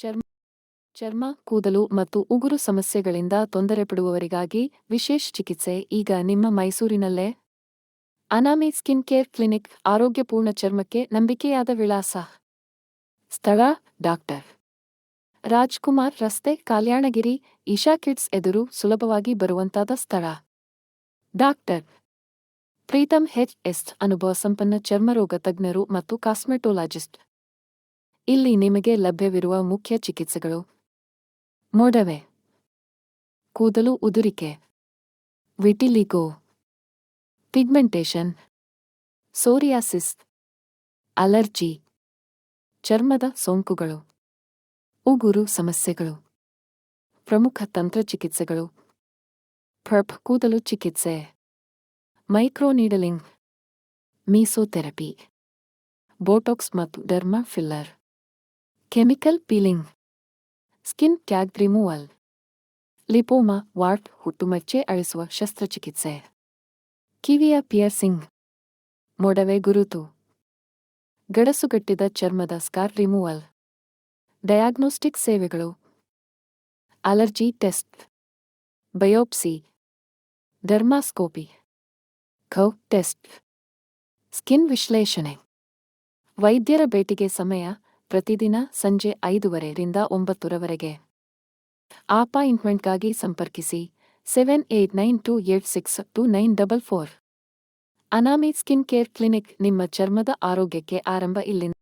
ಚರ್ಮ ಚರ್ಮ ಕೂದಲು ಮತ್ತು ಉಗುರು ಸಮಸ್ಯೆಗಳಿಂದ ತೊಂದರೆಪಡುವವರಿಗಾಗಿ ವಿಶೇಷ ಚಿಕಿತ್ಸೆ ಈಗ ನಿಮ್ಮ ಮೈಸೂರಿನಲ್ಲೇ. ಅನಾಮಿ ಸ್ಕಿನ್ ಕೇರ್ ಕ್ಲಿನಿಕ್, ಆರೋಗ್ಯಪೂರ್ಣ ಚರ್ಮಕ್ಕೆ ನಂಬಿಕೆಯಾದ ವಿಳಾಸ. ಸ್ಥಳ: ಡಾಕ್ಟರ್ ರಾಜ್ಕುಮಾರ್ ರಸ್ತೆ, ಕಲ್ಯಾಣಗಿರಿ, ಇಶಾ ಕಿಡ್ಸ್ ಎದುರು ಸುಲಭವಾಗಿ ಬರುವಂತಾದ ಸ್ಥಳ. ಡಾಕ್ಟರ್ ಪ್ರೀತಮ್ ಎಚ್.ಎಸ್. ಅನುಭವ ಸಂಪನ್ನ ಚರ್ಮರೋಗ ತಜ್ಞರು ಮತ್ತು ಕಾಸ್ಮೆಟೋಲಾಜಿಸ್ಟ್. ಇಲ್ಲಿ ನಿಮಗೆ ಲಭ್ಯವಿರುವ ಮುಖ್ಯ ಚಿಕಿತ್ಸೆಗಳು: ಮೊಡವೆ, ಕೂದಲು ಉದುರಿಕೆ, ವಿಟಿಲಿಗೋ, ಪಿಗ್ಮೆಂಟೇಷನ್, ಸೋರಿಯಾಸಿಸ್, ಅಲರ್ಜಿ, ಚರ್ಮದ ಸೋಂಕುಗಳು, ಉಗುರು ಸಮಸ್ಯೆಗಳು. ಪ್ರಮುಖ ತಂತ್ರಚಿಕಿತ್ಸೆಗಳು: ಪರ್ಪ್ ಕೂದಲು ಚಿಕಿತ್ಸೆ, ಮೈಕ್ರೋನೀಡಲಿಂಗ್, ಮೀಸೋಥೆರಪಿ, ಬೋಟಾಕ್ಸ್ ಮತ್ತು derma filler, chemical peeling, skin tag removal, lipoma wart ಹುಟ್ಟುಮಚ್ಚೆ ಅಳಿಸುವ ಶಸ್ತ್ರಚಿಕಿತ್ಸೆ, ಕಿವಿಯ ಪಿಯರ್ಸಿಂಗ್, ಮೊಡವೆ ಗುರುತು, ಗಡಸುಗಟ್ಟಿದ ಚರ್ಮದ ಸ್ಕಾರ್ ರಿಮೂವಲ್. ಡಯಾಗ್ನೋಸ್ಟಿಕ್ ಸೇವೆಗಳು: ಅಲರ್ಜಿ ಟೆಸ್ಟ್, ಬಯೋಪ್ಸಿ, ಡರ್ಮಾಸ್ಕೋಪಿ, ಕೌ ಟೆಸ್ಟ್, ಸ್ಕಿನ್ ವಿಶ್ಲೇಷಣೆ. ವೈದ್ಯರ ಭೇಟಿಗೆ ಸಮಯ: ಪ್ರತಿದಿನ ಸಂಜೆ 5:30 ರಿಂದ 9:00 ಅಪಾಯಿಂಟ್ಮೆಂಟ್ಗಾಗಿ ಸಂಪರ್ಕಿಸಿ 7892862944. ಅನಾಮಿ ಸ್ಕಿನ್ ಕೇರ್ ಕ್ಲಿನಿಕ್, ನಿಮ್ಮ ಚರ್ಮದ ಆರೋಗ್ಯಕ್ಕೆ ಆರಂಭ ಇಲ್ಲಿಂದ.